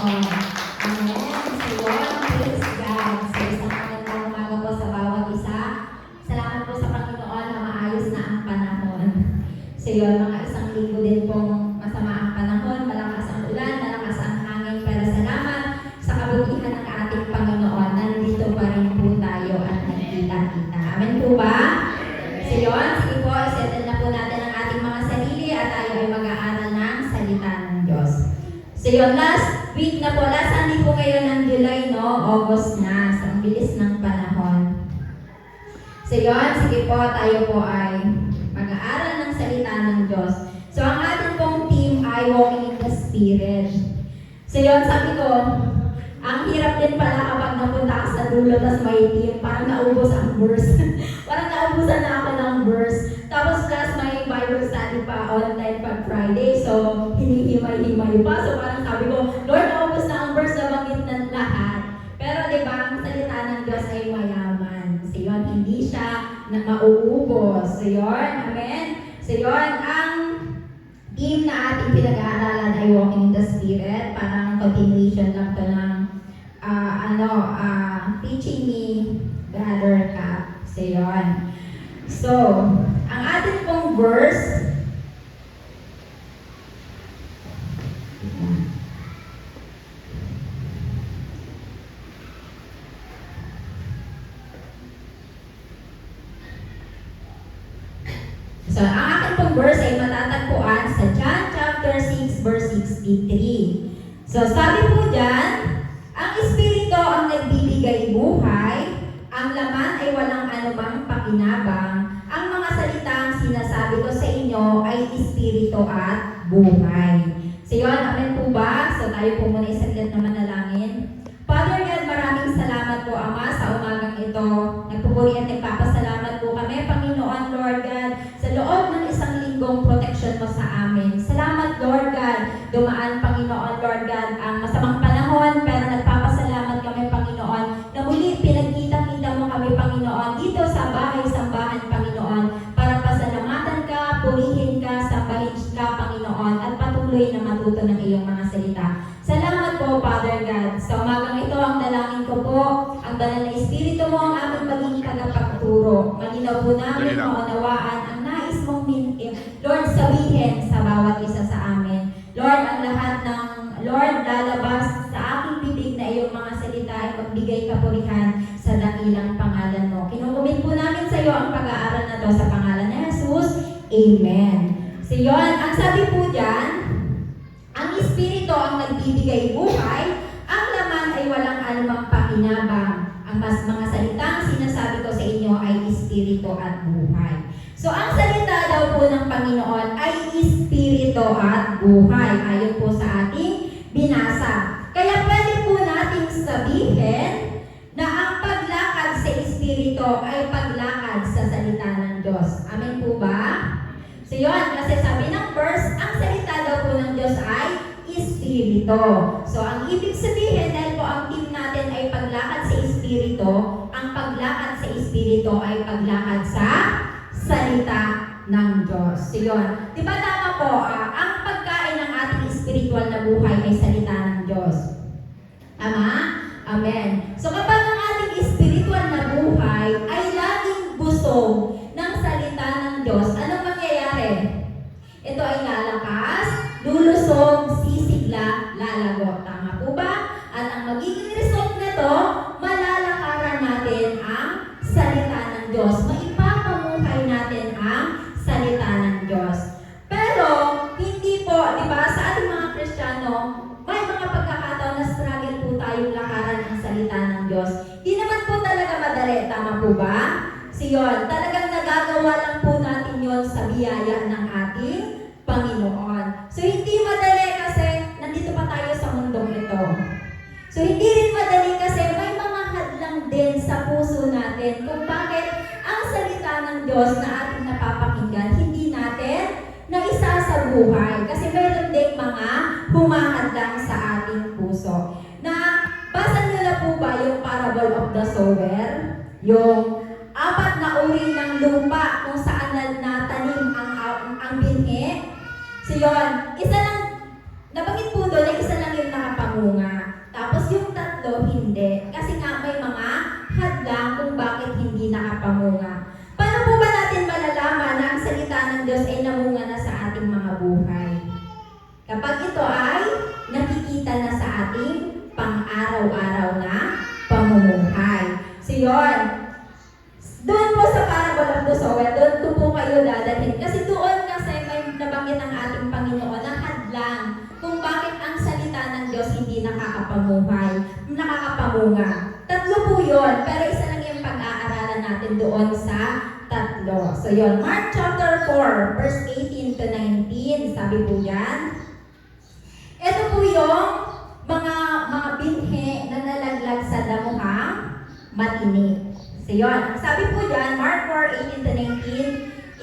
Panginoon. Amen. So yun, praise God. So isang magandang umaga po sa bawat isa. Salamat po sa Panginoon na maayos na ang panahon. So yun, mga isang linggo din pong masama ang panahon, malakas ang ulan, malakas ang hangin, pero salamat sa kabutihan ng ating Panginoon. Nandito pa rin po tayo at nagkita-kita. Amen po ba? So yun, sige po, isettle na po natin ang ating mga sarili at tayo ay mag-aaral ng salita ng Diyos. So yun, last week na po, last Sunday po ngayon ng July, no? August na. So, ang bilis ng panahon. So yun, sige po, tayo po ay mag-aaral ng salita ng Diyos. So ang ating pong team ay Walking in the Spirit. So yun, sabi ko, ang hirap din pala kapag napunta ka sa dulo, tapos may team, parang naubos ang verse. Parang naubusan na ako ng verse. Tapos plus may Bible study pa online pag Friday, so hinihimay-himay pa. So parang sabi ko, Lord, naubos na ang verse na banggit ng lahat. Pero diba, ang salita ng Diyos ay mayaman. So yun, hindi siya na mauubos. So yun, amen. So yun, ang team na ating pinag-aaralan ay Walking in the Spirit. Parang continuation lang to ng teaching ni Brother Cap. So yun. So, ang ating pong verse, ang ating pong verse ay matatagpuan sa John chapter 6 verse 63. So, sabi po dyan, ang Espiritu ang nagbibigay buhay, ang laman ay walang anumang pakinabang, ang mga salitang sinasabi ko sa inyo ay Espiritu at buhay. So yun, amen po ba? So tayo po muna isaglit na manalangin. Father God, maraming salamat po Ama sa umagang ito. Nagpupuri at nagpapasalamat po kami, Panginoon Lord God, sa loob ng isang linggong protection mo sa amin. Salamat Lord God, dumaan Panginoon Lord God ang masamang panahon, pero nagpapasalamat kami Panginoon na muli pinagkita-kita mo kami Panginoon dito sa bahay-sambahan Panginoon para pasalamatan ka, purihin ka, sambahin ka Panginoon at patuloy na matuto ng iyong mga salita. Salamat po Father God. Sa umagang ito ang dalangin ko po, ang banal na Espiritu mo ang aming maging tagapagturo. Malinaw po namin maunawaan ang nais mong Lord sabihin sa bawat isa sa amin. Lord, ang lahat ng Lord lalabas sa aking bibig na iyong mga salita ay magbigay kapurihan sa dakilang pangalan mo. Kinukumit po namin sa iyo ang pag-aaral na to sa pangalan ni Jesus. Amen. So yun, ang sabi po dyan, ang Espiritu ang nagbibigay buhay, ang laman ay walang anumang pakinabang. Ang mga salitang sinasabi ko sa inyo ay Espiritu at buhay. So ang salita daw po ng Panginoon ay Espiritu at buhay. Ayon po sa ating binasa. Kaya pwede po nating sabihin na ang paglakad sa Espiritu ay paglakad sa salita ng Diyos. Amen po ba? So yun, kasi sabi ng verse, ang salita daw po ng Diyos ay Espiritu. So ang ibig sabihin, dahil po ang team natin ay paglakad sa Espiritu, ang paglakad sa Espiritu ay paglakad sa salita ng Diyos. So yun, di ba tama po, ang pagkain ng ating spiritual na buhay ay salita ng Diyos. Tama? Amen. So kapag ang ating spiritual na buhay ay laging busog ng salita ng Diyos, anong mangyayari? Ito ay lalakas, lulusog, sisigla, lalago. Tama po ba? At ang magiging result nito, malalakaran natin ang salita ng Diyos. Maipapamuhay natin ang salita ng Diyos. Pero, hindi po, di ba, sa ating mga Kristiyano, may mga pagkakataon na struggle po tayong lakaran ang salita ng Diyos. Di naman po talaga madali, tama po ba? So yun, talagang nagagawa lang po natin yun sa biyaya ng ating Panginoon. So hindi madali kasi nandito pa tayo sa mundong ito. So hindi rin madali kasi may mga hadlang din sa puso natin kung bakit ang salita ng Diyos na ating napapakinggan, hindi natin naisa sa buhay. Kasi mayroon ding mga humahadlang sa ating puso. Na, basa niyo na po ba yung parable of the sower? Yung apat na uri ng lupa kung saan natanim ang binhi. So yun, isa lang, nabanggit po doon na isa lang yung nakapamunga. Diyos hindi nakakapamunga. Tatlo po yun, pero isa lang yung pag-aaralan natin doon sa tatlo. So yun, Mark chapter 4, verse 18 to 19, sabi po yan. Ito po yung mga binhi na nalaglag sa damuhang matinik. So yun, sabi po dyan, Mark 4, 18 to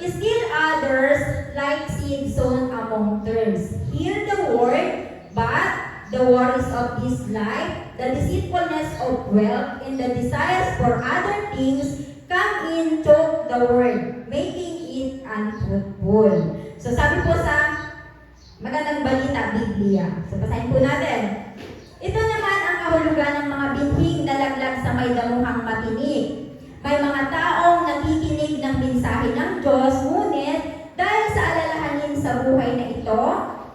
19, still others like seed sown among thorns. Hear the word, but the worries of this life, the deceitfulness of wealth, and the desires for other things come in, choke the word, making it unfruitful. So sabi po sa Magandang Balita, Biblia. So basahin po natin. Ito naman ang kahulugan ng mga binhing nalaglag sa may damuhang matinik. May mga taong nakikinig ng mensahe ng Diyos, ngunit dahil sa alalahanin sa buhay na ito,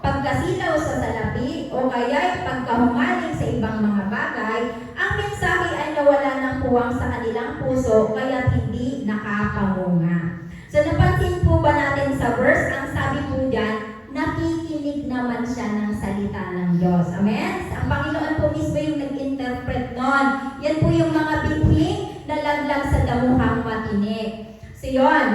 pagkasilaw sa salapi o kaya'y pagkahumaling sa ibang mga bagay, ang mensahe ay nawala ng puwang sa kanilang puso kaya't hindi nakapamunga. So napansin po ba natin sa verse, ang sabi po dyan, nakikinig naman siya ng salita ng Diyos. Amen? Ang Panginoon po mismo yung nag-interpret nun. Yan po yung mga binhing nalaglag sa damuhang matinik. So yun,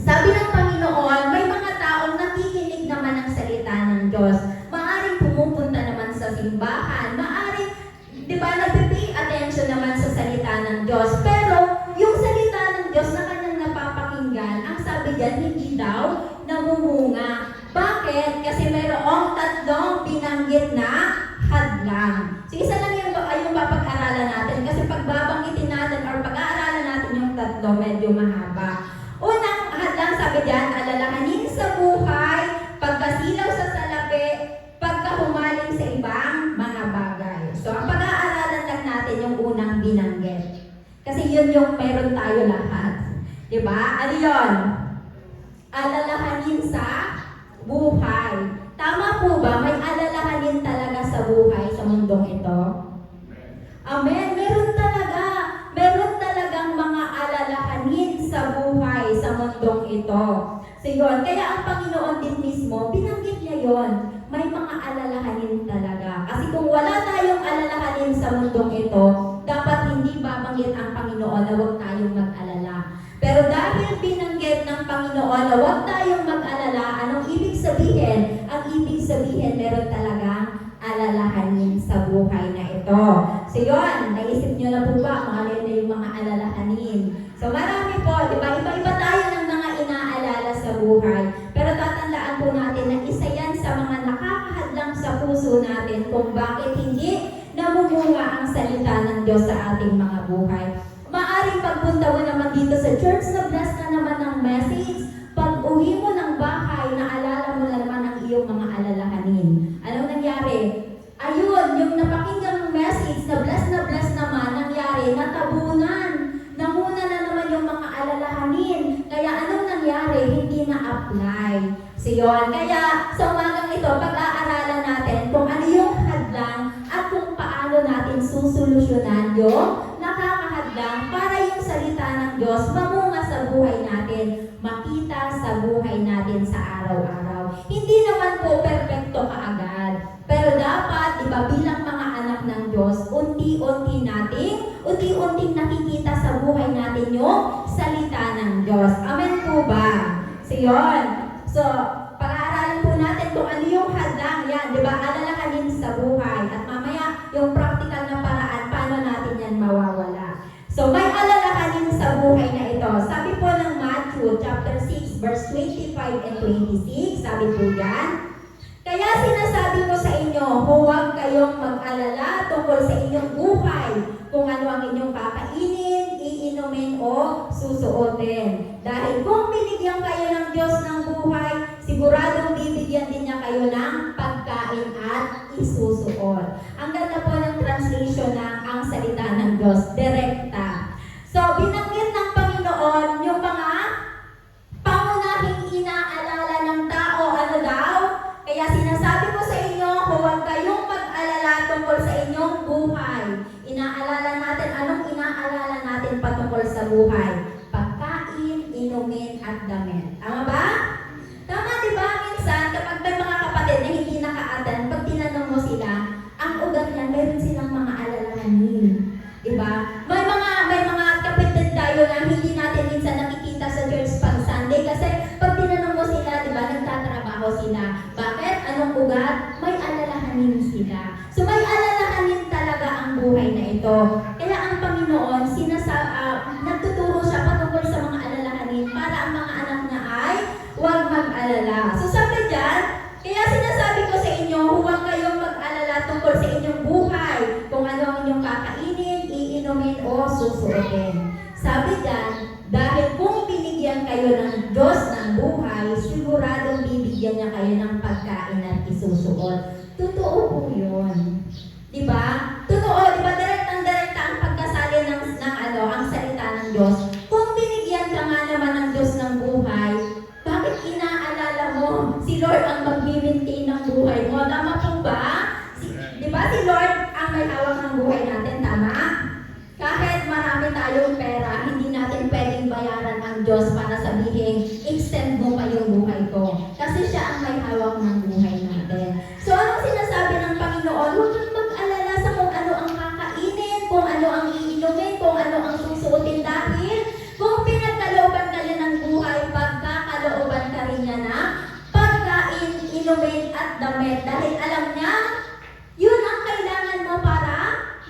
sabi ng Panginoon, may mga taong nakikinig naman ng salita ng Diyos. Maaring pumupunta naman sa simbahan. Maaring, di ba, nag-pay attention naman sa salita ng Diyos. Pero, yung salita ng Diyos na kanyang napapakinggan, ang sabi dyan, hindi daw namumunga. Bakit? Kasi mayroong tatlong binanggit na hadlang. So, isa lang yung papag-aralan natin. Kasi pagbabanggitin natin or pag-aaralan natin yung tatlo, medyo mahaba. Unang hadlang, sabi diyan, alalahanin sa buhay, pagkasilaw sa salapi, pagkahumaling sa ibang mga bagay. So, ang pag-aaralan lang natin yung unang binanggit. Kasi yun yung meron tayo lahat. Diba? Ano yun? Alalahanin sa buhay. Tama po ba? May alalahanin talaga sa buhay sa mundong ito? Amen. Meron talaga. Meron talagang mga alalahanin sa buhay sa mundong ito. So yun, kaya ang Panginoon din mismo, binanggit niya yun. May mga alalahanin talaga. Kasi kung wala tayong alalahanin sa mundong ito, dapat hindi babanggit ang Panginoon na huwag tayong mag-alala. Pero dahil binanggit ng Panginoon na huwag tayong mag-alala, anong ibig sabihin? Ang ibig sabihin, meron talagang alalahanin sa buhay na ito. So yun, naisip nyo na po ba kung ano na yung mga alalahanin? So marami po, di ba? Iba-iba tayo ng mga inaalala sa buhay. Pero tatandaan po natin na isa yan sa mga nakakahadlang sa puso natin kung bakit hindi namumunga ang salita ng Diyos sa ating mga buhay. Maaring pagpunta mo naman dito sa church na bless ka naman ng message, pag uwi mo ng bahay, naalala mo na naman ang iyong mga alalahanin. Anong nangyari? Ayun, yung napakinggan mong message na bless naman, nangyari, natabunan. Namuna na naman yung mga alalahanin. Kaya anong nangyari? Hindi na-apply. So yun, kaya sa umagang ito, pag-aaralan natin kung ano yung hadlang at kung paano natin susolusyonan yung nakakahadlang para yung salita ng Diyos mamunga sa buhay natin, makita sa buhay natin sa araw-araw. Hindi naman po perfecto kaagad. Pero dapat, diba, bilang mga anak ng Diyos, unti-unting nakikita sa buhay natin yung salita ng Diyos. Amen po ba? So yun. So, pag-aaralan po natin kung ano yung hadlang yan, diba, alalahanin sa buhay. At mamaya, yung practical na paraan, paano natin yan mawawala. So, may alalahanin sa buhay na ito. Sabi po ng Matthew chapter 6, verse 25 and 26, sabi po yan, kaya sinasabi ko sa inyo, huwag kayong mag-alala tungkol sa inyong buhay, kung ano ang inyong kakainin, iinumin o susuotin. Dahil kung binigyan kayo ng Diyos ng buhay, siguradong bibigyan din niya kayo ng pagkain at isusuot. Ang ganda po ng translation ng ang salita ng Diyos, direkta. So, binanggit ng Panginoon yung mga pangunahing inaalala ng tao, ano daw? Kaya sinasabi ko sa inyo, huwag kayong mag-alala tungkol sa inyong buhay. Inaalala natin, anong inaalala natin patungkol sa buhay? Pagkain, inumin, at damit. Tama ba? Tama, di ba? Minsan, kapag may mga kapatid na hindi naka-attend, pag tinanong mo sila, sila. So may alalahanin talaga ang buhay na ito. Kaya ang Panginoon, nagtuturo siya patungkol sa mga alalahanin para ang mga anak niya ay huwag mag-alala. So sabi diyan, kaya sinasabi ko sa inyo, huwag kayong mag-alala tungkol sa inyong buhay, kung ano ang inyong kakainin, iinumin o susuotin. Sabi diyan, dahil kung binigyan kayo ng Diyos ng buhay, siguradong bibigyan niya kayo ng pagkain at isusuot. Totoo po yun. Diba? Totoo, diba? Direktang-direkta ang pagkasali ang salita ng Diyos. Kung binigyan ka nga naman ng Diyos ng buhay, bakit inaalala mo si Lord ang mag-maintain ng buhay mo? Tama po ba? Diba si Lord ang may hawak ng buhay natin? Tama? Kahit marami tayong pera, hindi natin pwedeng bayaran ang Diyos para sabihin, extend mo pa yung buhay ko. Kasi siya ang may hawak ng buhay natin. So, anong sinasabi ng Panginoon? Huwag kang mag-alala sa kung ano ang kakainin, kung ano ang iinumin, kung ano ang susuotin dahil kung pinagkalooban ka niya ng buhay, pagkakalooban ka rin niya na pagkain, inumin at damit. Dahil alam niya, yun ang kailangan mo para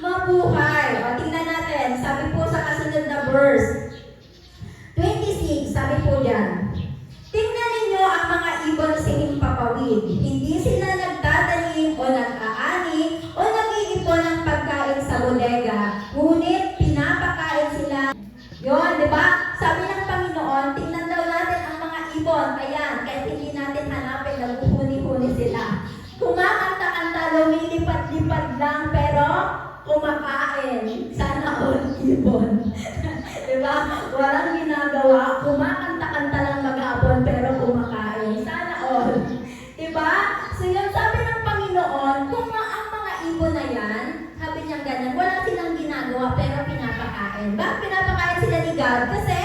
mabuhay. O, tingnan natin. Sabi po sa kasunod na verse 26, sabi po dyan, tingnan ninyo ang mga ibon sa himpapawid. Hindi sila nagtatanim o nag-aani o nag-iipon ng pagkain sa bodega. Ngunit pinapakain sila. Yun, di ba? Sabi ng Panginoon, tingnan daw natin ang mga ibon. Ayan, kahit hindi natin hanapin, naghuhuni-huni sila. Kumakanta-kanta, lumilipad-lipad lang, pero kumakain. Sana all ibon. Diba? Walang ginagawa. Kumakanta-kanta lang maghapon, pero kumakain. Sana all. Diba? So yun, sabi ng Panginoon, kung ang mga ibon na yan, sabi niya ganyan, wala silang ginagawa, pero pinapakain. Bakit pinapakain sila ni God? Kasi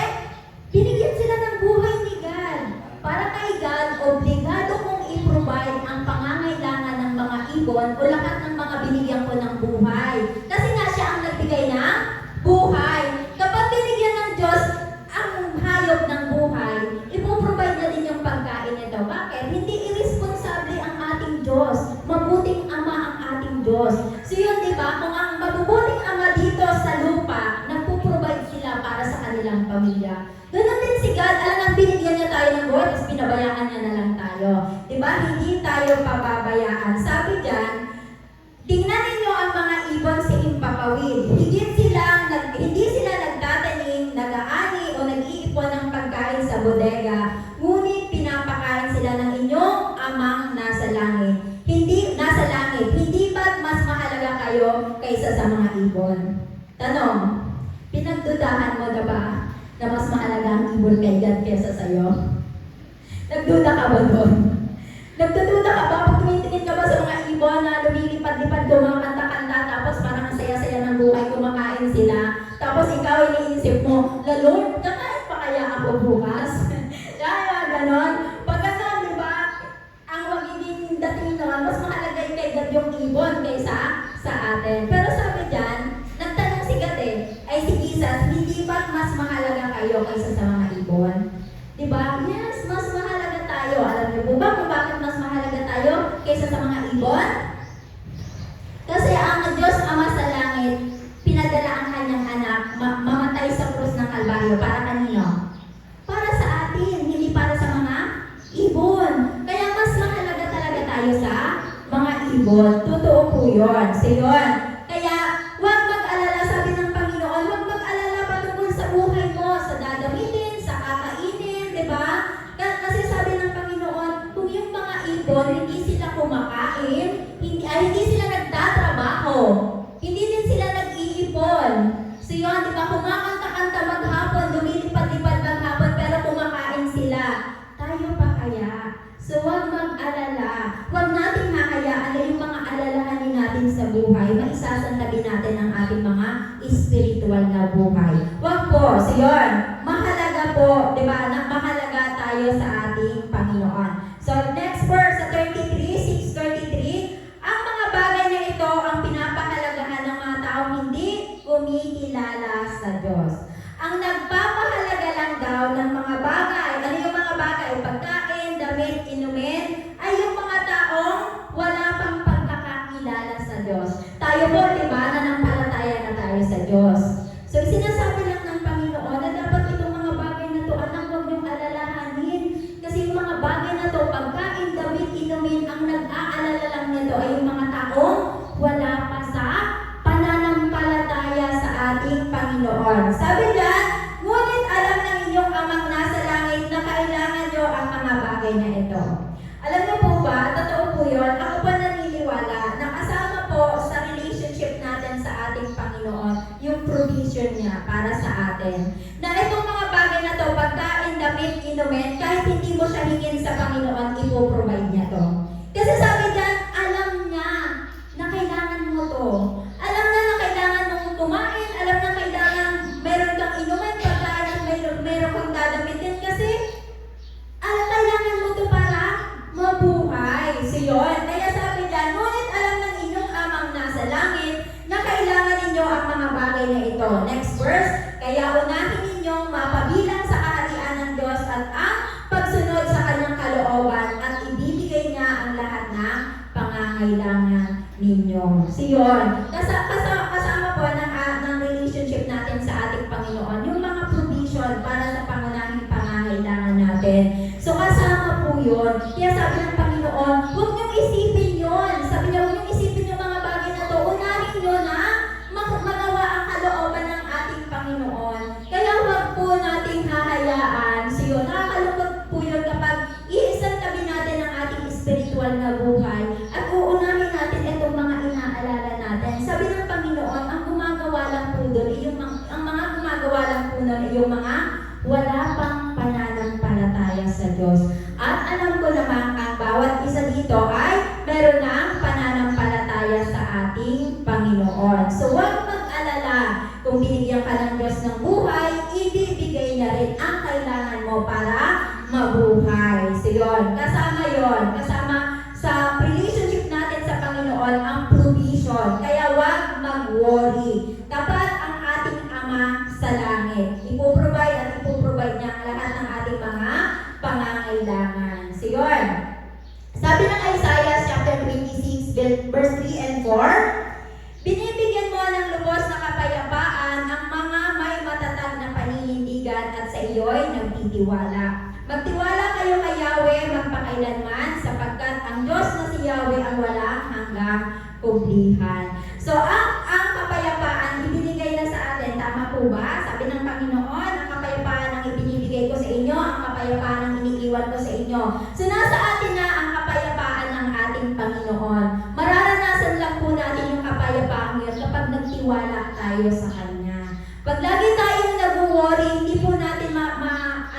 binigyan sila ng buhay ni God. Para kay God, obligado kong i-provide ang pangangailangan ng mga ibon o lahat ng mga binigyan ko ng buhay. Kasi nga siya ang nagbigay ng buhay. Kapag binigyan ng Diyos ang hayop ng buhay, ipoprovide na din yung pagkain nito. Bakit? Hindi irresponsable ang ating Diyos. Mabuting Ama ang ating Diyos. So yun, di ba? Kung ang mabubuting Ama dito sa lupa, nagpo-provide sila para sa kanilang pamilya. Ganun din si God, alam binigyan niya tayo ng buhay, tapos pinabayaan niya na lang tayo. Diba? Hindi tayo pababayaan. Sabi dyan, tingnan ninyo ang mga ibon sa himpapawid. Hindi sila nagtatanim, nag-aani o nag-iipon ng pagkain sa bodega. Ngunit pinapakain sila ng inyong amang nasa langit. Hindi ba't mas mahalaga kayo kaysa sa mga ibon? Tanong, pinagdudahan mo na ba na mas mahalaga ang ibon kay God kesa sa'yo? Nagduda ka ba doon? Nagdududa ka ba? Pag tumitingin ka ba sa mga ibon na lumilipad-lipad, kumakanta-kanta, tapos parang ang saya-saya ng buhay, kumakain sila. Tapos ikaw iniisip mo, Lord, kakain pa kaya ako bukas? Kaya ganon. Pag ganon, di ba, ang magiging dating naman, mas mahalaga kay God yung ibon kaysa sa atin. Pero sabi dyan, nagtanong si God ay si Jesus, hindi ba mas mahalaga kayo kaysa sa mga ibon? Diba? Yes, mas mahalaga tayo. Alam niyo po ba kung bakit mas mahalaga tayo kaysa sa mga ibon? Kasi ang Diyos Ama sa langit, pinadala ang kanyang anak, mamatay sa krus ng Kalbaryo. Para kanino? Para sa atin, hindi para sa mga ibon. Kaya mas mahalaga talaga tayo sa mga ibon. Totoo po yun. So yun. Kaya, huwag mag-alala, sabi ng Panginoon, huwag mag-alala patungkol sa buhay mo, sa dadamitin, sa kakainin, di ba? Kasi sabi ng Panginoon, kung yung mga ibon, hindi sila kumakain, hindi sila nagtatrabaho, hindi din sila nag-iipon. So yun, di ba, kumakanta-kanta maghapon, lumilipad-lipad maghapon, pero kumakain sila. Tayo pa kaya? So huwag mag-alala. Huwag nating hahayaan na yung mga alalahanin natin sa buhay, maisasantabi natin ang ating mga spiritual na buhay. Huwag po. So yun, mahalaga po, di ba, na mahalaga tayo sa ating Panginoon. So next verse, sa 6:33, ang mga bagay na ito ang pinapahalagahan ng mga taong hindi kumikilala sa Diyos. Ang nagpapahalaga lang daw ng mga bagay, ano yung mga bagay? Pagkain, damit, inumin, ay yung mga taong wala pang pagkakakilala Diyos. Tayo po, di ba, nanampalataya na tayo sa Diyos. So, sinasabi lang ng Panginoon na dapat itong mga bagay na to, anak, huwag niyong alalahanin. Kasi yung mga bagay na to, pagkain, damit, inumin, ang nag-aalala lang nito ay yung mga taong wala pa sa pananampalataya sa ating Panginoon. Sabi diyan, ngunit alam ng inyong amang nasa langit na kailangan niyo ang mga bagay na ito. Alam niyo po ba, totoo po yun, ako pa naniniwala na kasama po sa relationship natin sa ating Panginoon yung provision niya para sa atin. Na itong mga bagay na to, pagkain, damit, inumin, kahit hindi mo siya hingin sa Panginoon, ipoprovide niya to. Kasi sabi diyan, alam niya na kailangan mo to. Alam niya na kailangan mong kumain, alam na kailangan meron kang inumin, pagkain at meron kang dadamitin kasi kailangan mo to para mabuhay. So yun, kaya sabi diyan, ngunit alam ng inyong amang nasa langit na kailangan ninyo ang mga bagay na ito. Next verse, kaya unahin ninyong mapabilang sa kaharian ng Diyos at ang pagsunod sa kanyang kalooban at ibibigay niya ang lahat ng pangangailangan ninyo. So yun, kasama po ng relationship natin sa ating Panginoon, yung mga provision para sa pangunahing pangangailangan natin. So kasama po yun. Kaya sabi ng Panginoon, huwag niyong isipin yun. Sabi niya, huwag niyong isipin yung mga bagay na to. Unahin niyo na magawa ang kalooban ng ating Panginoon. Kaya huwag po nating hahayaan. So yun, nakakalungkot po yun kapag iisang tabi natin ang ating spiritual na buhay at uunahin natin itong mga inaalala natin. Sabi ng Panginoon, ang gumagawa lang po doon, ang mga gumagawa lang po doon ay yung mga wala pang pananampalataya sa Diyos. At alam ko naman ang bawat isa dito ay meron ng pananampalataya sa ating Panginoon. So huwag mag-alala kung binigyan ka ng Diyos ng buhay, ibibigay niya rin ang kailangan mo para mabuhay. So yun, kasama sa relationship natin sa Panginoon ang provision. Kaya huwag mag-worry. Dapat ang ating Ama sa langit, ipoprovide at ipoprovide niya ang lahat ng ating mga pangangailangan. So yun, sabi ng Isaiah chapter 26 verse 3 and 4, binibigyan mo ng lubos na kapayapaan ang mga may matatag na paninindigan at sa iyo'y nagtitiwala. Magtiwala kayo kay Yahweh magpakailanman sapagkat ang Diyos na si Yahweh ang walang hanggang kublihan. So ang kapayapaan ibinigay na sa atin, tama po ba? Sabi ng Panginoon, ang kapayapaan ang ibinibigay ko sa inyo, ang kapayapaan ang iniiwan ko sa inyo. So nasa atin na ang kapayapaan ng ating Panginoon. Mararanasan lang po natin yung kapayapaan yun kapag nagtiwala tayo sa Kanya. Pag lagi tayong nag-worry, hindi po natin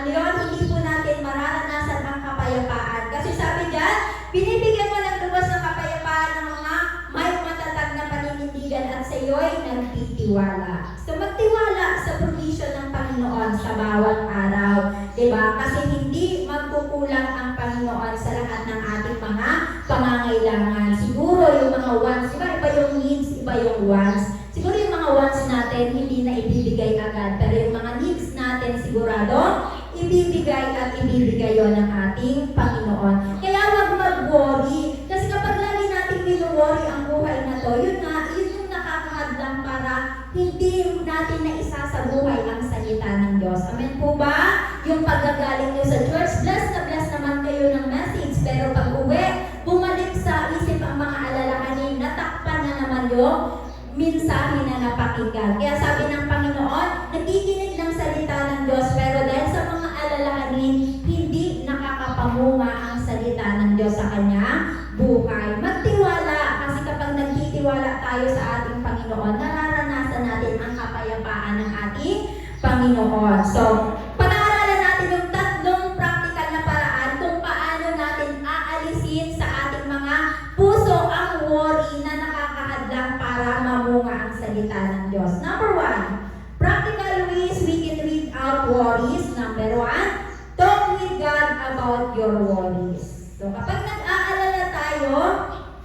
hindi po natin mararanasan ang kapayapaan. Kasi sabi diyan, binibigyan mo ng lubos ng kapayapaan ng mga may matatag na paninindigan at sa iyo'y nagtitiwala. So magtiwala sa provision ng Panginoon sa bawat araw. Diba? Kasi hindi magkukulang ang Panginoon sa lahat ng ating mga pangangailangan. Siguro yung mga wants, iba yung needs, iba yung wants. Siguro yung mga wants natin hindi na ibibigay agad, pero yung mga needs natin sigurado ibibigay at ibibigay yon ng ating Panginoon. Kaya huwag mag-worry. Kasi kapag lagi natin mino-worry ang buhay na to, yun yung nakakahadlang para hindi natin na isa sa buhay ang salita ng Diyos. Amen po ba? Yung paggagaling nyo sa church, bless naman kayo ng message. Pero pag uwi, bumalik sa isip ang mga alalahanin, natakpan na naman yung mensahe na napakinggan. Kaya sabi ng Panginoon, nakikinig ng salita ng Diyos, pero dahil sa mga alalahanin, hindi nakakapamunga ang salita ng Diyos sa kanyang buhay. Magtiwala, kasi kapag nagtitiwala tayo sa ating Panginoon, nararanasan natin ang kapayapaan ng ating Panginoon. So, pag-aaralan natin yung tatlong practical na paraan kung paano natin aalisin sa ating mga puso ang worry na nakakahadlang para mamunga ang salita ng Diyos. Number 1, practical ways we can weed out worries. Number 1, talk with God about your worries. So kapag nag-aalala tayo,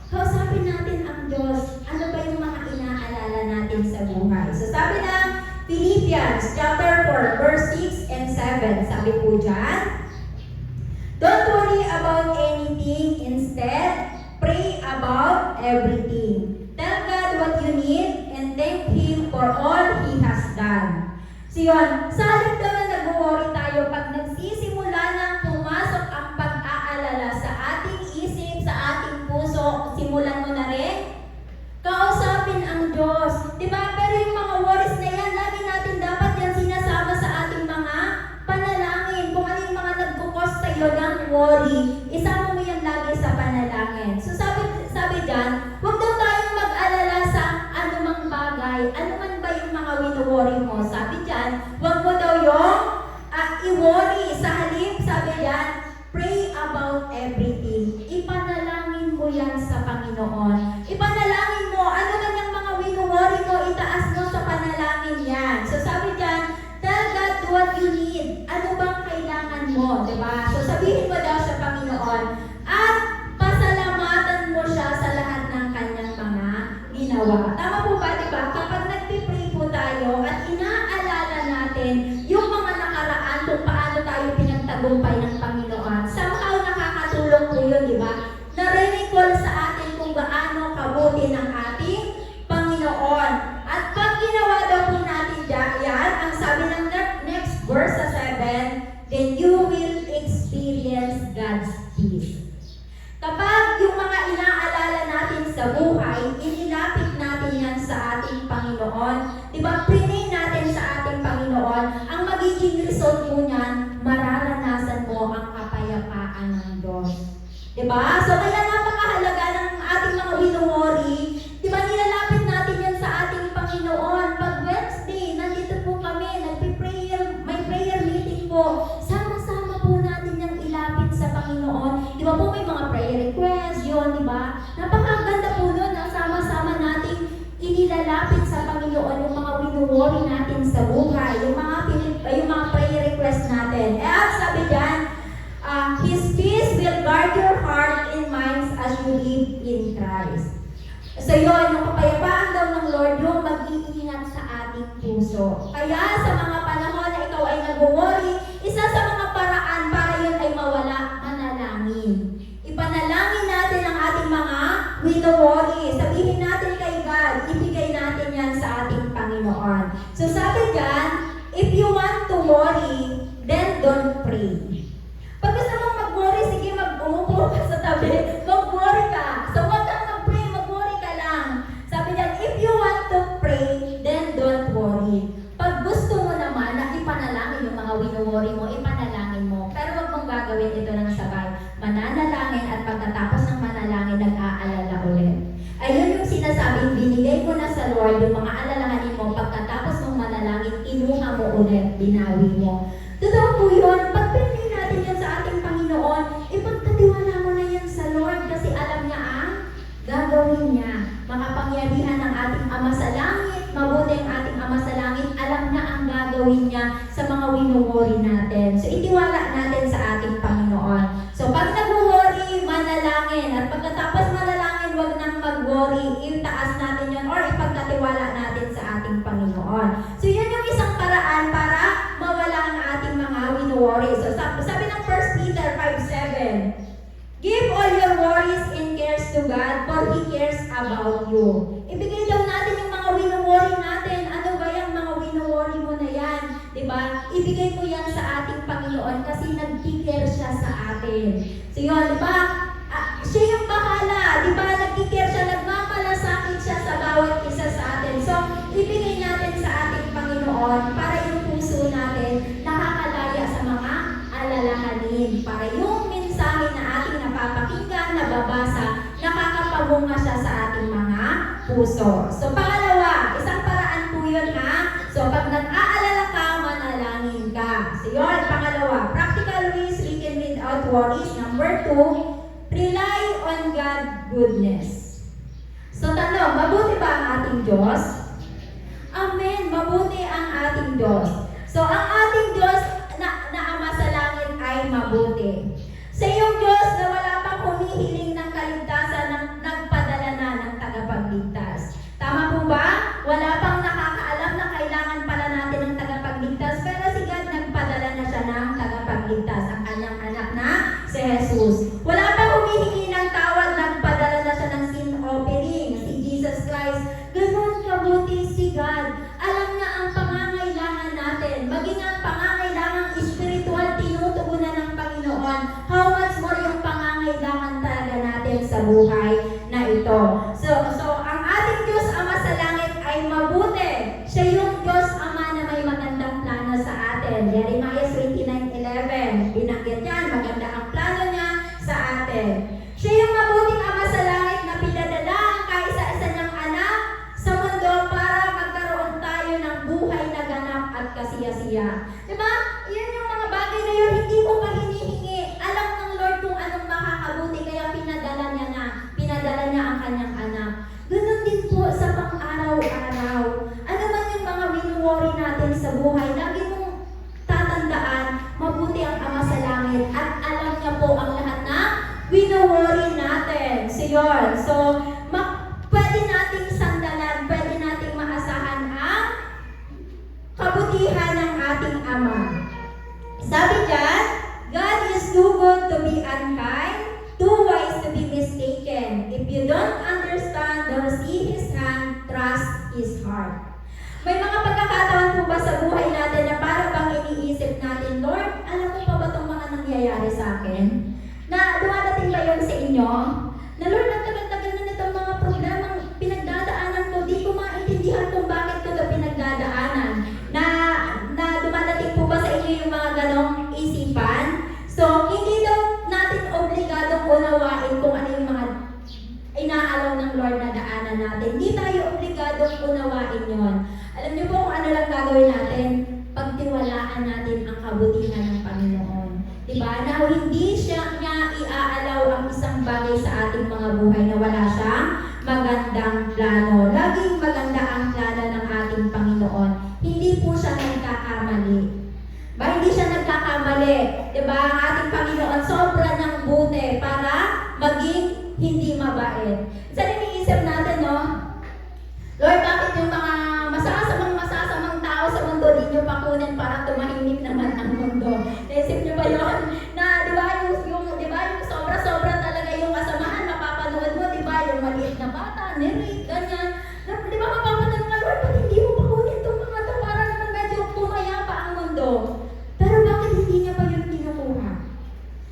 kausapin natin ang Diyos. Ano ba yung mga inaalala natin sa buhay? So sabi ng Philippians chapter 4 verse 6 and 7, sabi po dyan, don't worry about anything, instead, pray about everything. Tell yun, sa halip daw na nag-worry tayo, pag nagsisimula ng pumasok ang pag-aalala sa ating isip, sa ating puso, simulan mo na rin, kausapin ang Diyos. Diba? Pero yung mga worries na yan, lagi natin dapat yan sinasama sa ating mga panalangin. Kung ano yung mga nagkukos sa iyo ng worry, isama mo yan lagi sa panalangin. So sabi dyan, huwag daw tayong mag-alala sa anumang bagay, anuman ba yung mga wino-worry mo. Sabi dyan, huwag mo daw yung i-worry. Sa halip, sabi dyan, pray about everything. Ipanalangin mo yan sa Panginoon. Ipanalangin mo, ano man yung mga wino-worry mo, itaas mo sa panalangin yan. So sabi dyan, tell God what you need. Ano bang kailangan mo, diba? So sabihin mo daw sa Panginoon, at pasalamatan mo siya sa lahat ng kanyang mga ginawa. Tama po ba, diba? Kapag nagpipray po tayo at inaalala natin yung mga nakaraan kung paano tayo pinagtagumpay ng Panginoon, somehow nakakatulong po yun, diba? Na-recall sa atin kung gaano kabuti ng ating Panginoon. At pag ginawa daw po natin yan, ang sabi ng next verse sa 7, then you will experience God's peace. Kapag yung mga inaalala natin sa buhay, inilapit natin yan sa ating Panginoon. Diba, prinay natin sa ating Panginoon, ang magiging result mo niyan, mararanasan mo ang kapayapaan ng Diyos. Diba? So kaya napakahalaga ng ating mga wino-worry. Diba, nilalapit natin yan sa ating Panginoon. Pag Wednesday, nandito po kami, nagpi-prayer, may prayer meeting po. Sama-sama po natin yung ilapit sa Panginoon. Diba po may mga prayer requests, yun, diba? Napakaganda po nun, ang sama-sama nating inilalapit sa Panginoon yung mga wino-worry natin sa buhay, yung mga prayer requests natin. Sabi dyan, His peace will guard your heart and minds as you live in Christ. So yun, yung kapayapaan daw ng Lord, yung mag-iingat sa ating puso. Kaya sa mga panahon na ikaw ay nag-worry, isa sa mga paraan para yun ay mawala, manalangin. Ipanalangin natin ang ating mga wino-worry. Sabihin natin kay God, ibigay natin yan sa ating Panginoon. So sabi dyan, if you want to worry, then don't pray. Pag gusto mong mag-worry, sige, umupo ka sa tabi, mag-worry ka. So wag kang mag-pray, mag-worry ka lang. Sabi niya, if you want to pray, then don't worry. Pag gusto mo naman na ipanalangin yung mga wino-worry mo, ipanalangin mo. Pero wag mong gagawin ito ng sabay. Mananalangin at pagkatapos ng manalangin, nag-aalala ulit. Ayun yung sinasabing, binigay mo na sa Lord yung mga alalahanin mo, pagkatapos mong manalangin, inuha mo ulit, binawi mo. Totoo po yun, pag pinili natin yan sa ating Panginoon, ipagkatiwala mo na yan sa Lord kasi alam niya ang gagawin niya. Makapangyarihan ng ating Ama sa Langit, mabuti ang ating Ama sa Langit, alam niya ang gagawin niya sa mga wino-worry natin. So itiwala natin sa ating Panginoon. So pag nag-worry, manalangin. At pagkatapos manalangin, wag nang mag-worry, itaas natin yun or ipagkatiwala natin sa ating Panginoon. So yun yung isang paraan para mawala ang ating mga wino-worry. So sabi ng 1 Peter 5:7, give all your worries and cares to God, for He cares about you. Ibigay daw natin yung mga wino-worry natin. Ano ba yung mga wino-worry mo na yan? Diba? Ibigay mo yan sa ating Panginoon kasi nag-care siya sa atin. So yun, diba? Siya yung bahala. Diba? Nag-care siya, nagmamalasakit siya sa bawat isa sa atin. So, ibigay natin sa ating Panginoon para yung puso natin nakakalaya sa mga alalahanin. Para yung mensahe na ating napapakinggan, nababasa, nakakapabunga siya sa ating mga puso. So, pangalawa, isang paraan po yun ha. So, pag nag-aalala ka, manalangin ka. So, yun, pangalawa, practical ways we can rid out worries. Number 2, rely on God's goodness. So, tanong, mabuti ba ang ating Diyos? Amen, mabuti ang ating Diyos. So, ang ating Diyos na Ama sa Langit ay mabuti. Sa iyong Diyos na wala pang humihiling ng kaligtasan, nagpadala na ng tagapagligtas. Tama po ba? Wala pang nakakaalam na kailangan pala natin ng tagapagligtas, pero si God nagpadala na siya ng tagapagligtas, ang kanyang anak na si Jesus. Wala pang humihingi ng tawad, nagpadala na siya ng sin offering, si Jesus Christ. Ganun kabuti si God. Alam niya ang pangangailangan natin. buhay na ito. So ang ating Diyos Ama sa langit ay mabuti. Siya yung Diyos Ama na may magandang plano sa atin. Jeremiah 29:11, binanggit yan, maganda ang plano niya sa atin. Siya yung mabuting Ama sa langit na pinadala ang kaisa-isa niyang anak sa mundo para magkaroon tayo ng buhay na ganap at kasiyasiya. Diba? Yan yung mga bagay na yun, hindi ko pa hinihingi. Alam ng Lord kung anong makakabuti, kaya pinadala niya ang kanyang anak. Ganun din po sa pang-araw-araw. Ano man yung mga wino-worry natin sa buhay, lagi mong tatandaan, mabuti ang Ama sa langit at alam niya po ang lahat na wino-worry natin. So yun. So, pwede nating sandalan, pwede nating maasahan ang kabutihan ng ating Ama. Sabi dyan, God is too good to be unkind, too wise to be mistaken. If you don't understand or see His hand, trust His heart. May mga pagkakataon po ba sa buhay natin na para bang iniisip natin, Lord, alam mo pa ba itong mga nangyayari sa akin? Na dumadating ba yun sa inyo? Na Lord, nagtagal-tagal na nitong mga problemang pinagdadaanan ko, di ko maintindihan kung bakit ko ito pinagdadaanan. Na dumadating po ba sa inyo yung mga ganong isipan? So, hindi daw natin obligadong unawain kung ano yung mga inaalaw ng Lord na daanan natin. Hindi tayo obligadong unawain yon. Alam niyo po kung ano lang gagawin natin? Pagtiwalaan natin ang kabutihan ng Panginoon. Diba? Na hindi niya iaalaw ang isang bagay sa ating mga buhay na wala siyang magandang plano. Laging maganda ang plano ng ating Panginoon. Hindi po siya nagkakamali. Hindi siya nagkakamali. Diba? Ang ating Panginoon sobra ng buti para maging hindi mabait. Sa iniisip natin, no? Lord, bakit yung mga masasamang tao sa mundo di nyo pakunin para tumahimik naman ang mundo? Naisip nyo ba yun? Na, di ba, yung sobra-sobra talaga yung kasamahan, mapapanood mo, di ba, yung maliit na bata, nirate, ganyan. Di ba, mapapanood nga, Lord, ba't hindi mo pakunin itong mga ito para naman medyo pumayapa ang mundo? Pero bakit hindi niya pa yun kinukuha?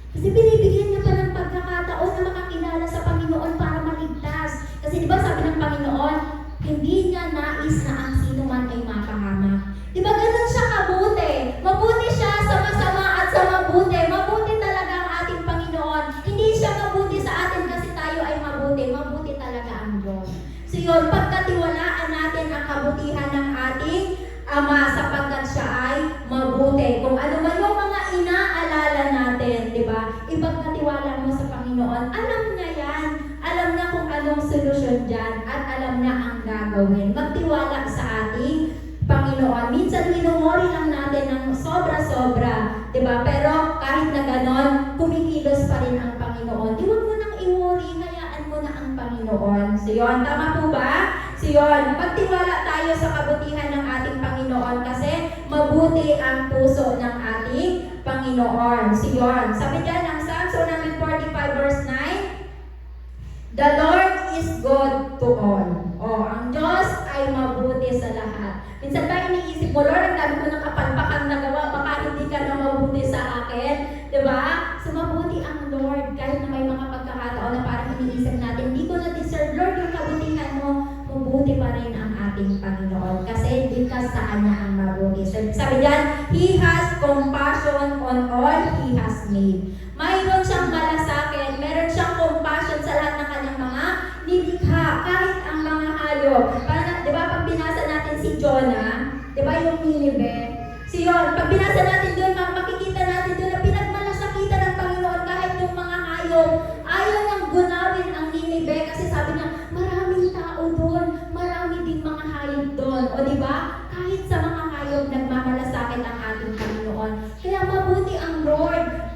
Kasi binibigyan niya pa ng pagkakataon na makakilala sa Panginoon para maligtas. Kasi di ba sabi ng Panginoon, hindi niya nais na ang sino man ay mapahamak. Di ba ganun siya kabuti? Mabuti siya sa masama at sa mabuti. Mabuti talaga ang ating Panginoon. Hindi siya mabuti sa atin kasi tayo ay mabuti. Mabuti talaga ang Diyos. So yun, pagkatiwalaan natin ang kabutihan ng ating Ama sapagkat siya ay mabuti. Kung ano man yung mga inaalala natin, di ba? Ipagkatiwala mo sa Panginoon. Alam niya yan. Alam niya kung anong solusyon dyan at alam niya ang gagawin. Magtiwala sa ating Panginoon. Minsan minumori lang natin ng sobra-sobra, di ba? Pero kahit na ganon, kumikilos pa rin ang Panginoon. Huwag mo nang i-worry, hayaan mo na ang Panginoon. So yun, tama po ba? So yun, magtiwala tayo sa kabutihan ng ating Panginoon kasi mabuti ang puso ng ating Panginoon. So yun, sabi dyan ng Psalms 145 verse 9, The Lord is good to all. Ang Diyos ay mabuti sa lahat. Minsan ba iniisip mo, Lord, ang dami ko ng kapalpakan na gawa, baka hindi ka na mabuti sa akin? Diba? So mabuti ang Lord, kahit na may mga pagkakataon na parang iniisip natin, hindi ko na-deserve, Lord, yung kabutihan mo, mabuti pa rin ang ating Panginoon. Kasi likas sa Kanya ang mabuti. So, sabi diyan, He has compassion on all He has made. Mayroon siyang malasakit, meron siyang compassion sa lahat ng kanyang mga nilikha, kahit ang mga hayop. Parang, di ba, pag binasa natin si Jonah, di ba yung Nineveh? So yun, pag binasa natin doon, makikita natin doon na pinagmalasakitan ng Panginoon kahit yung mga hayop. Ayaw niyang gunawin ang Nineveh kasi sabi niya, maraming tao doon, marami ding mga hayop doon. O di ba? Kahit sa mga hayop, nagmamalasakit ang ating Panginoon. Kaya mabuti ang Lord.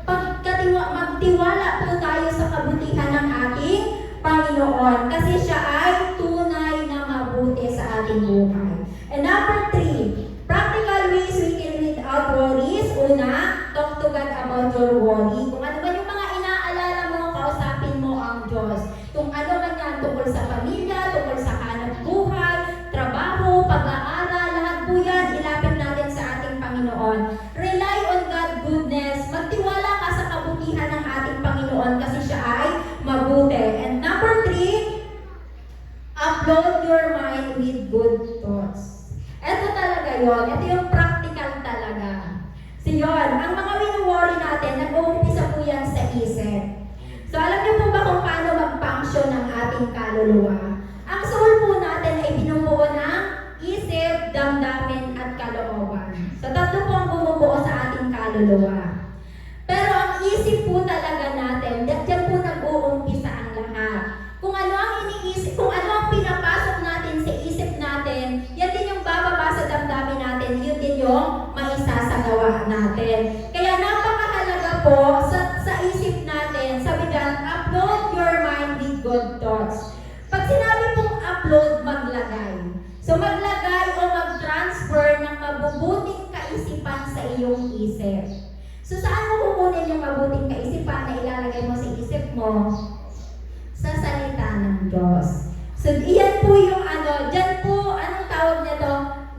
Magtiwala po tayo sa kabutihan ng ating Panginoon kasi siya ay tunay na mabuti sa ating buhay. And number 3, practical ways we can rid out worries. Una, talk to God about your worry. Kung ano ba yung mga inaalala mo, kausapin mo ang Diyos. Kung ano man yan, tungkol sa pamilya, tungkol sa hanap buhay, trabaho, pag-aaral, mind with good thoughts. Ito talaga yon. Ito yung practical talaga. So yun, ang mga wino-worry natin, nag-uumpisa po yan sa isip. So alam niyo po ba kung paano mag-function ng ating kaluluwa? Ang soul po natin ay binubuo ng isip, damdamin, at kalooban. So tatlo po ang bumubuo sa ating kaluluwa. Pero ang isip po talaga natin, diyan po nag-uumpisa ang lahat. Kung ano ang iniisip, kung ano ang pinapasok natin sa isip natin, yan din yung bababa sa damdamin natin, yun din yung maisasagawa natin. Kaya napakahalaga po sa isip natin, sabi dyan, upload your mind with good thoughts. Pag sinabi pong upload, maglagay. So maglagay o mag-transfer ng mabubuting kaisipan sa iyong isip. So saan mo kukunin yung mabuting kaisipan na ilalagay mo sa isip mo? Sa salita ng Diyos. So iyan po yung dyan po, anong tawag nito?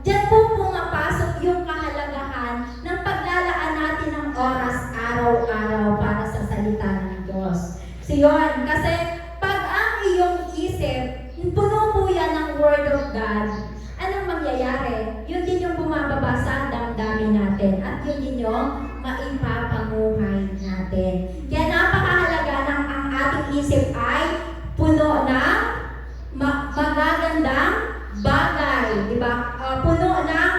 Dyan po pumapasok yung kahalagahan ng paglalaan natin ng oras araw-araw para sa salita ng Diyos. So yun, kasi pag ang iyong isip, puno po yan ng Word of God, anong mangyayari? Yun din yung bumababa sa damdamin natin at yun din yung maipapamuhay natin. Kaya napakahalaga ng ang ating isip ay puno ng magagandang bagay, di ba? Puno ng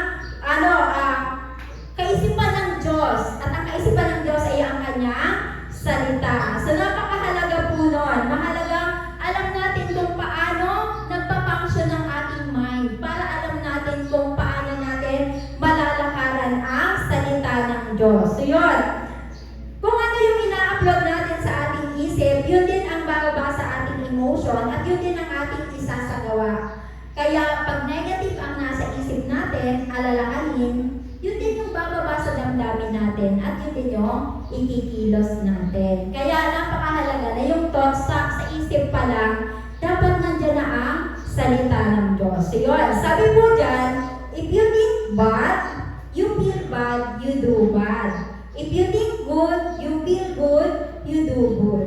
kaisipan ng Diyos. At ang kaisipan ng Diyos ay ang kanyang salita. So napakahalaga po nun. Mahalagang alam natin kung paano nagpapunction ng ating mind para alam natin kung paano natin malalakaran ang salita ng Diyos. So yun, kung ano yung ina-upload natin sa ating isip, yun din ang bababa sa ating emotion at yun din ang ating isasagawa. Kaya pag negative ang nasa isip natin, alalahanin, yun din yung bababa sa damdamin natin at yun din yung ikikilos natin. Kaya napakahalaga na yung thoughts sa isip pa lang, dapat nandyan na ang salita ng Diyos. So yun, sabi po dyan, if you think bad, you feel bad, you do bad. If you think good, you feel good, you do good.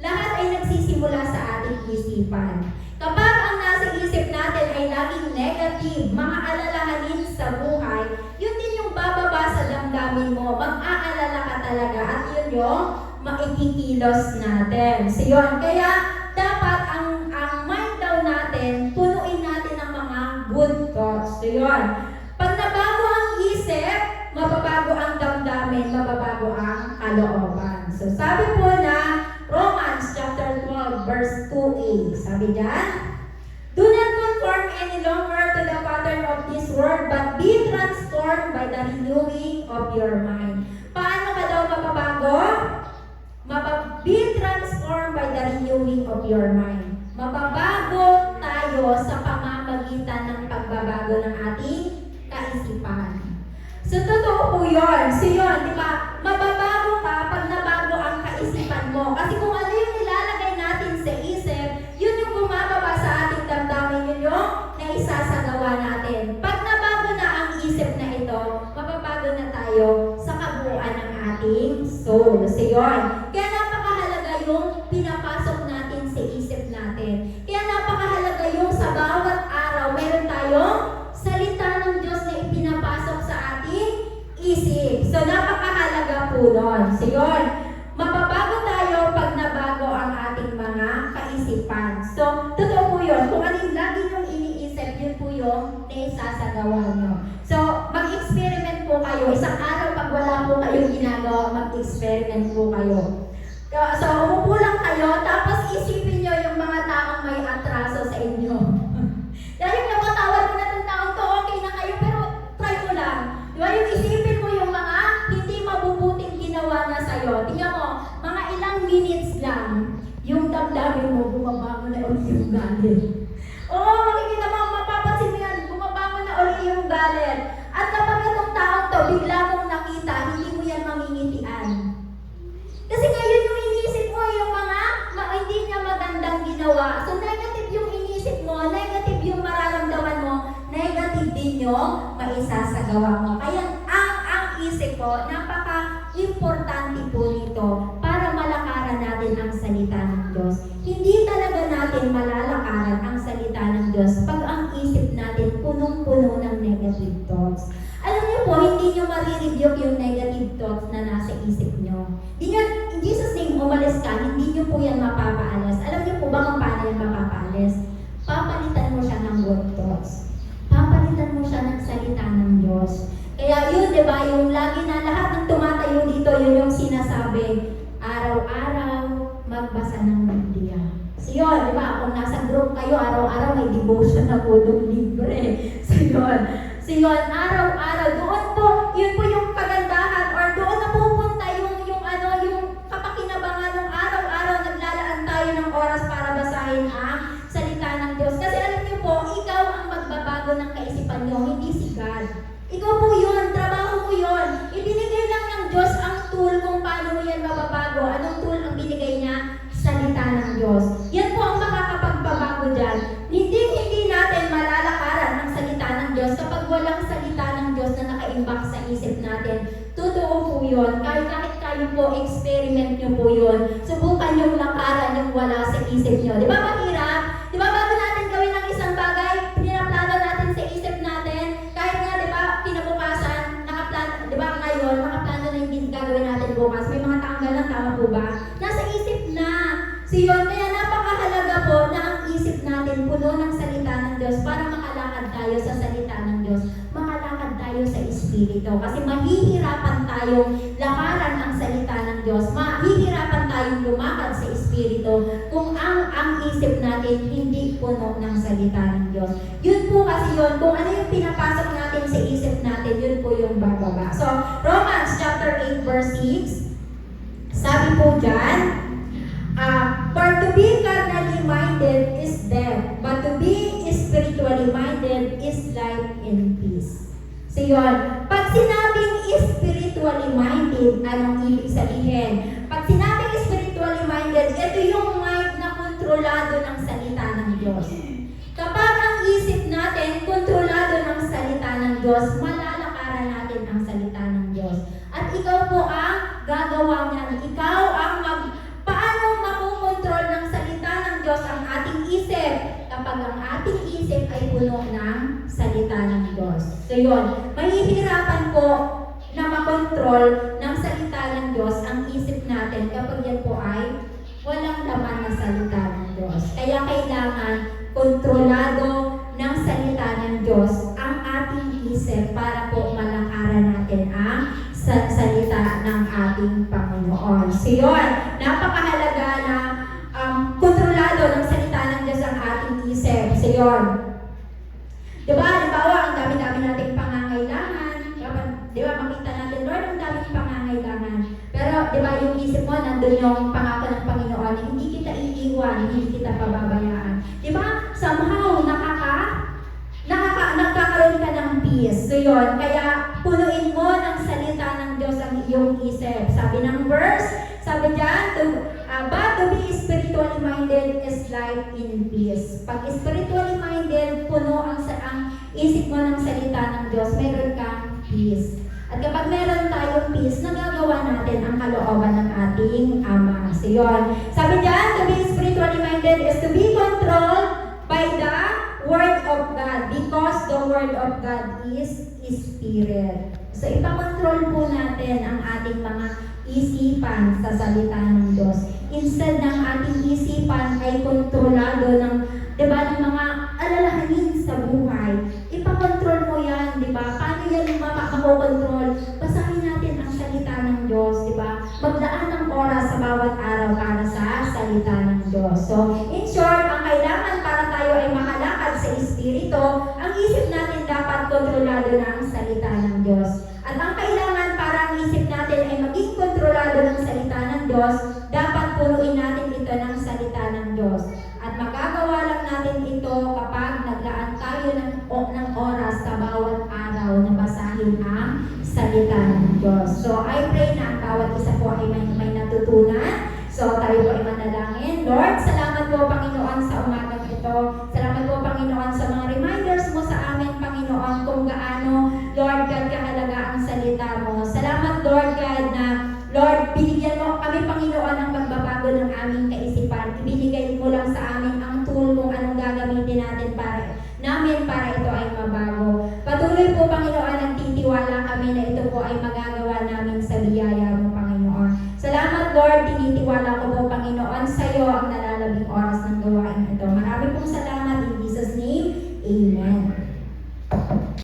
Lahat ay nagsisimula sa ating isipan. Kapag ang nasa isip natin ay laging negative, mga alalahanin sa buhay, yun din yung bababa sa damdamin mo. Mag-aalala ka talaga at yun yung maikikilos natin. So yun, kaya dapat ang mind daw natin, punuin natin ng mga good thoughts. So yun, pag nabago ang isip, mababago ang damdamin, mababago ang kalooban. So sabi po na Romans chapter 12 verse 2a. Sabi diyan, do not conform any longer to the pattern of this world, but be transformed by the renewing of your mind. Paano ka daw mababago? Be transformed by the renewing of your mind. Mababago tayo sa pamamagitan ng pagbabago ng ating kaisipan. So, totoo po yun. So, yun, di ba? Mababago ka pag nabago ang kaisipan mo. Kasi kung ano yung nilalagay natin sa isip, yun yung bumababa sa ating damdamin, yun yung naisasagawa natin. Pag nabago na ang isip na ito, mababago na tayo sa kabuuan ng ating soul. So, yun. Kaya napakahalaga yung pinapasok natin sa isip natin. Kaya napakahalaga yung sa bawat araw, meron tayong salita ng Diyos na ipinapasok sa ating isip. So, napakahalaga po nun. So, yun. Mababago tayo pag nabago ang ating mga kaisipan. So, totoo po yun. Kung anong lagi yung iniisip, yun po yung naisasagawa nyo. So, mag-experiment po kayo. Isang araw pag wala po kayong ginagawa, mag-experiment po kayo. So, umupo lang kayo, tapos isipin nyo yung mga taong may atraso sa inyo. Dahil napatawad mo na itong taong to, okay na kayo, pero try mo lang. Diba? Yung isipin mo yung mga hindi mabubuting ginawa na sa'yo. Tingnan mo, mga ilang minutes lang, yung damdamin mo, bumabangon na ulit yung galit. Oo, makikita mo, mapapansin mo yan, bumabangon na ulit yung galit. At kapag itong taong to, bigla mong nakita, hindi mo yan mamingitian. Kasi ngayon yung inisip mo, yung mga hindi niya magandang ginawa. So, negative yung inisip mo, negative yung mararamdaman mo, negative din yung maisasagawa mo. Kaya ang isip ko, napaka-importante po nito para malakaran natin ang salita ng Diyos. Hindi talaga natin malalakaran ang salita ng Diyos pag ang marirebuke yung negative thoughts na nasa isip nyo. Di nyo, in Jesus' name, umalis ka, hindi nyo po yan mapapaalis. Alam nyo po ba kung paano yan mapapaalis? Papalitan mo siya ng good thoughts. Papalitan mo siya ng salita ng Diyos. Kaya yun, di ba, yung lagi na lahat ng tumatayo dito, yun yung sinasabi, araw-araw, magbasa ng Biblia. So yun, di ba, kung nasa group kayo, araw-araw may devotion na po doon libre. So yun, araw-araw, doon po, yun po yung kagandahan, or doon na pupunta yung kapakinabangan ng araw-araw, naglalaan tayo ng oras para basahin ang salita ng Diyos. Kasi alam niyo po, ikaw ang magbabago ng kaisipan niyo, hindi si God. Ikaw po yun, trabaho mo yun. Ibinigay lang ng Diyos ang tool kung paano mo yan mababago. Anong tool ang binigay niya? Salita ng Diyos. Yan po ang makakapagbabago dyan. Hindi natin malalakaran ang salita ng Diyos kapag walang salita ng Diyos na nakaimbak sa isip natin. Totoo po yun. Kahit kayo po, experiment nyo po yun. Subukan yung lakaran yung wala sa isip nyo. Di ba mahirap? Di ba bago natin gawin ang isang bagay, pinaplano natin sa isip natin? Kahit nga, di ba, kinabukasan, di ba ngayon, nakaplano na yung gagawin natin bukas. May mga tanggal lang, tama po ba? Nasa isip na. So yun, kaya napakahalaga po na ang isip natin puno ng salita ng Diyos para makalakad tayo sa salita ng Diyos. Makalakad tayo sa Espiritu. Kasi mahihirapan tayong lakaran ang salita ng Diyos. Mahihirapan tayong lumakad sa Espiritu kung ang isip natin hindi puno ng salita ng Diyos. Yun po kasi yun, kung ano yung pinapasok natin sa isip natin, yun po yung bababa. So, Romans chapter 8 verse 6, sabi po dyan, for to be carnally minded is death, but to be spiritually minded is life and peace. So yun, pag sinabing spiritually minded, anong ibig sabihin? Pag sinabing spiritually minded, ito yung mind na kontrolado ng salita ng Diyos. Kapag ang isip natin kontrolado ng salita ng Diyos, malalakaran natin ang salita ng Diyos. At ikaw po ang gagawa niyan. Ikaw ang paano makukontrol ng salita ng Diyos ang ating isip kapag ang ating isip ay puno ng salita ng Diyos. So yun, mahihirapan po na makontrol ng salita ng Diyos ang isip natin kapag yan po ay walang laman na salita ng Diyos. Kaya kailangan kontrolado ng salita ng Diyos ang ating isip para po malakaran natin ang salita ng ating Panginoon. So yun, napakahalaga na kontrolado ng salita ng Diyos ang ating isip. So yun. Diba, halimbawa, ang dami-dami nating pangangailangan. Diba, makita natin, Lord, ang daming pangangailangan. Pero, diba, yung isip mo, nandun yung pangako ng Panginoon, hindi kita iiwan, hindi kita pababayaan. Diba, somehow, nagkakaroon ka ng peace. So yun, kaya punuin mo ng salita ng Diyos ang iyong isip. Sabi ng verse, sabi dyan, but to be spiritually minded is life in peace. Pag spiritually minded, puno ang isip mo ng salita ng Diyos, meron kang peace. At kapag meron tayong peace, nagagawa natin ang kalooban ng ating Ama. So yun, sabi dyan, to be spiritually minded is to be controlled by the Word of God, because the Word of God is Spirit. So, ipakontrol po natin ang ating mga isipan sa salita ng Diyos. Instead ng ating isipan ay kontrolado ng, diba, ng mga alalahanin sa buhay. Ipakontrol mo yan, diba? Paano yan makokontrol? Basahin natin ang salita ng Diyos, diba? Maglaan ng oras sa bawat araw para sa salita ng Diyos. So, in short, ang kailangan para tayo ay makalakad sa Espiritu, ang isip natin dapat kontrolado ng salita ng Diyos. At ang kailangan para ang isip natin ay maging kontrolado ng salita ng Diyos, dapat punuin natin ito ng salita ng Diyos. At magagawa lang natin ito kapag naglaan tayo ng oras sa bawat araw na basahin ang salita ng Diyos. So, I pray na ang bawat isa po ay may natutunan. So, tayo po ay manalangin. Lord, salamat po, Panginoon, sa umagang ito. Salamat po, Panginoon, sa mga reminders mo sa amin, Panginoon, kung gaano, Lord God, kahalaga ang salita mo. Salamat, Lord God, na, Lord, binigyan mo kami, Panginoon, ang pagbabago ng aming kaisipan. Ibinigay mo lang sa amin ang tool kung anong gagamitin natin para ito ay mabago. Patuloy po, Panginoon, ang titiwala kami amin na ito po ay magagawa namin sa biyaya mo, Panginoon. Salamat, Lord. Tinitiwala ko po